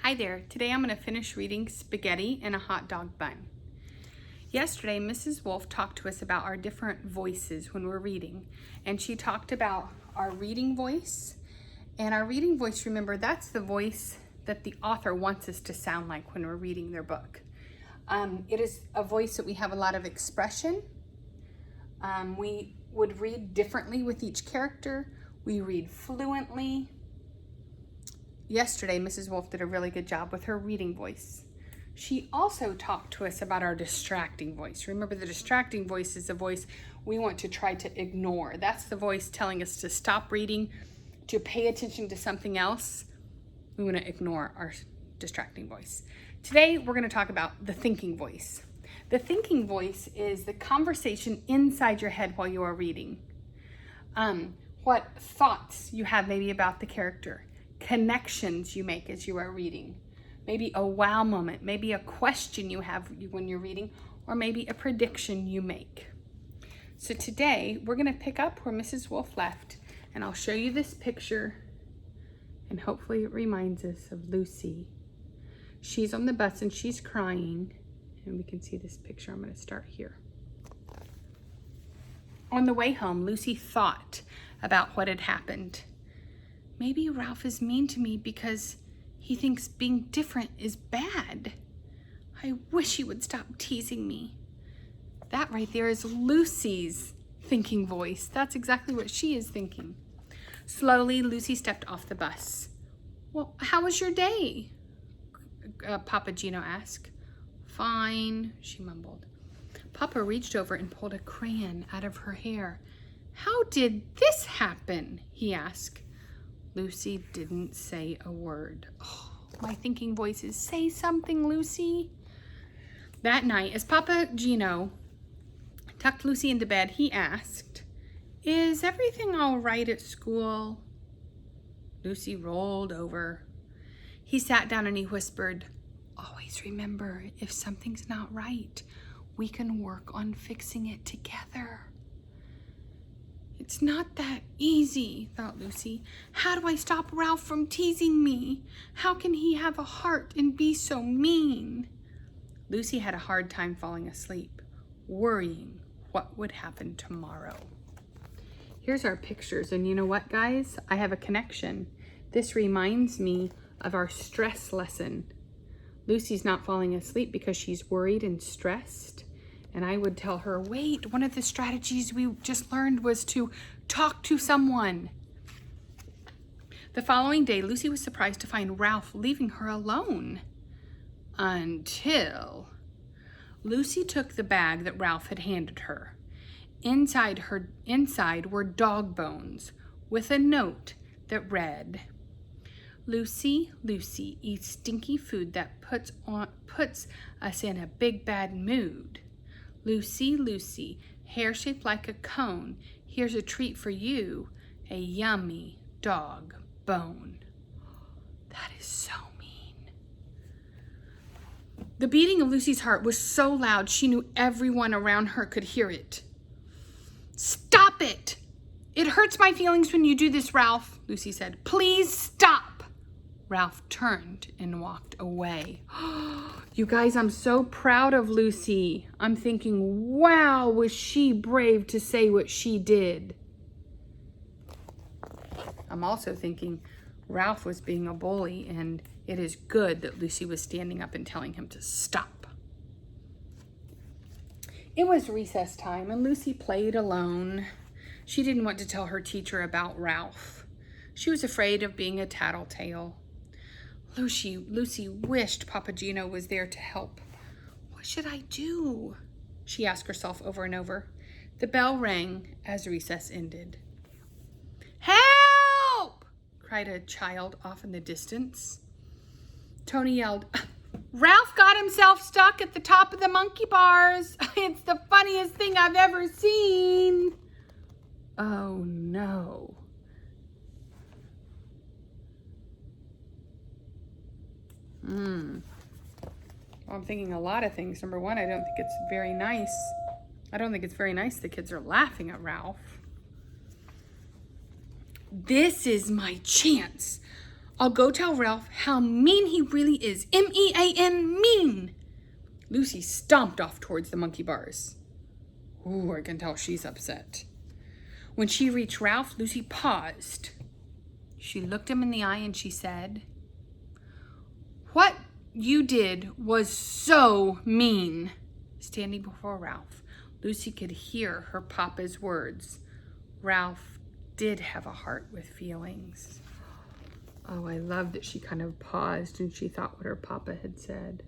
Hi there. Today I'm going to finish reading Spaghetti in a Hot Dog Bun. Yesterday, Mrs. Wolf talked to us about our different voices when we're reading, and she talked about our reading voice. And our reading voice, remember, that's the voice that the author wants us to sound like when we're reading their book. It is a voice that we have a lot of expression. We would read differently with each character. We read fluently. Yesterday, Mrs. Wolf did a really good job with her reading voice. She also talked to us about our distracting voice. Remember, the distracting voice is the voice we want to try to ignore. That's the voice telling us to stop reading, to pay attention to something else. We want to ignore our distracting voice. Today, we're going to talk about the thinking voice. The thinking voice is the conversation inside your head while you are reading. What thoughts you have maybe about the character, connections you make as you are reading, maybe a wow moment, maybe a question you have when you're reading, or maybe a prediction you make. So today we're going to pick up where Mrs. Wolf left, and I'll show you this picture, and hopefully it reminds us of Lucy. She's on the bus and she's crying, and we can see this picture. I'm going to start here. On the way home, Lucy thought about what had happened. Maybe Ralph is mean to me because he thinks being different is bad. I wish he would stop teasing me. That right there is Lucy's thinking voice. That's exactly what she is thinking. Slowly, Lucy stepped off the bus. Well, how was your day? Papa Gino asked. Fine, she mumbled. Papa reached over and pulled a crayon out of her hair. How did this happen? He asked. Lucy didn't say a word. Oh, my thinking voice is, say something, Lucy. That night, as Papa Gino tucked Lucy into bed, he asked, is everything all right at school? Lucy rolled over. He sat down and he whispered, always remember, if something's not right, we can work on fixing it together. It's not that easy, thought Lucy. How do I stop Ralph from teasing me? How can he have a heart and be so mean? Lucy had a hard time falling asleep, worrying what would happen tomorrow. Here's our pictures, and you know what, guys? I have a connection. This reminds me of our stress lesson. Lucy's not falling asleep because she's worried and stressed. And I would tell her, wait, one of the strategies we just learned was to talk to someone. The following day, Lucy was surprised to find Ralph leaving her alone. Until Lucy took the bag that Ralph had handed her. Inside were dog bones with a note that read, Lucy, Lucy eats stinky food that puts us in a big bad mood. Lucy, Lucy, hair shaped like a cone. Here's a treat for you, a yummy dog bone. That is so mean. The beating of Lucy's heart was so loud she knew everyone around her could hear it. Stop it! It hurts my feelings when you do this, Ralph, Lucy said. Please stop. Ralph turned and walked away. You guys, I'm so proud of Lucy. I'm thinking, wow, was she brave to say what she did. I'm also thinking Ralph was being a bully, and it is good that Lucy was standing up and telling him to stop. It was recess time, and Lucy played alone. She didn't want to tell her teacher about Ralph. She was afraid of being a tattletale. Lucy wished Papa Gino was there to help. What should I do? She asked herself over and over. The bell rang as recess ended. Help! Cried a child off in the distance. Tony yelled, Ralph got himself stuck at the top of the monkey bars. It's the funniest thing I've ever seen. Oh no. Well, I'm thinking a lot of things. Number one, I don't think it's very nice. The kids are laughing at Ralph. This is my chance. I'll go tell Ralph how mean he really is. M-E-A-N, mean. Lucy stomped off towards the monkey bars. Ooh, I can tell she's upset. When she reached Ralph, Lucy paused. She looked him in the eye and she said, "What you did was so mean." Standing before Ralph, Lucy could hear her papa's words. Ralph did have a heart with feelings. Oh, I love that she kind of paused and she thought what her papa had said.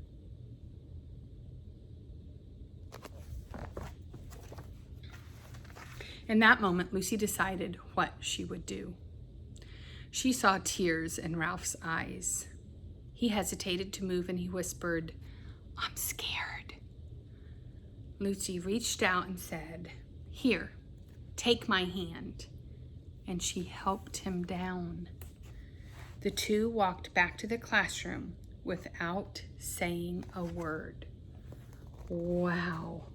In that moment, Lucy decided what she would do. She saw tears in Ralph's eyes. He hesitated to move and he whispered, "I'm scared." Lucy reached out and said, "Here, take my hand." And she helped him down. The two walked back to the classroom without saying a word. Wow.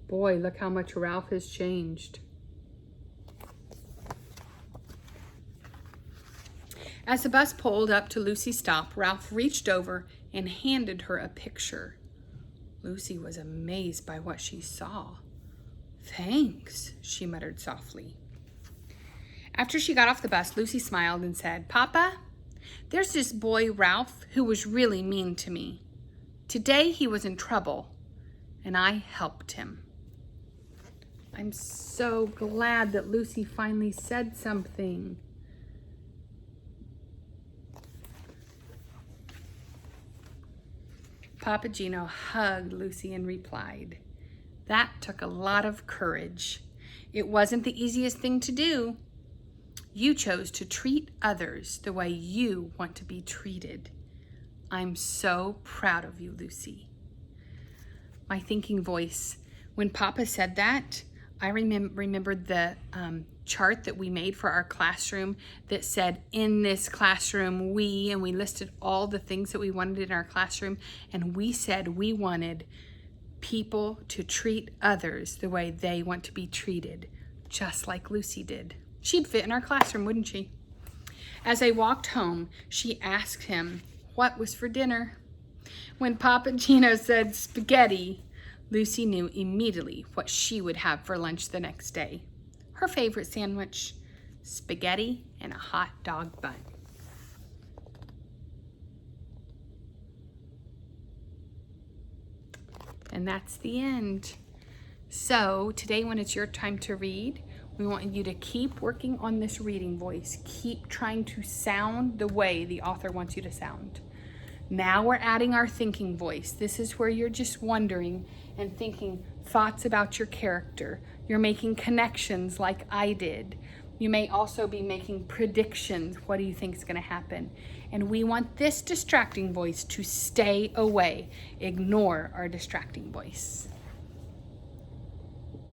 Boy, look how much Ralph has changed. As the bus pulled up to Lucy's stop, Ralph reached over and handed her a picture. Lucy was amazed by what she saw. "Thanks," she muttered softly. After she got off the bus, Lucy smiled and said, "Papa, there's this boy, Ralph, who was really mean to me. Today he was in trouble, and I helped him." I'm so glad that Lucy finally said something. Papa Gino hugged Lucy and replied, "That took a lot of courage. It wasn't the easiest thing to do. You chose to treat others the way you want to be treated. I'm so proud of you, Lucy." My thinking voice, when Papa said that, I remembered the chart that we made for our classroom that said, "In this classroom, we," and we listed all the things that we wanted in our classroom, and we said we wanted people to treat others the way they want to be treated, just like Lucy did. She'd fit in our classroom, wouldn't she? As they walked home, she asked him what was for dinner. When Papa Gino said spaghetti, Lucy knew immediately what she would have for lunch the next day. Her favorite sandwich, spaghetti and a hot dog bun. And that's the end. So today, when it's your time to read, we want you to keep working on this reading voice. Keep trying to sound the way the author wants you to sound. Now we're adding our thinking voice. This is where you're just wondering and thinking thoughts about your character. You're making connections like I did. You may also be making predictions. What do you think is going to happen? And we want this distracting voice to stay away. Ignore our distracting voice.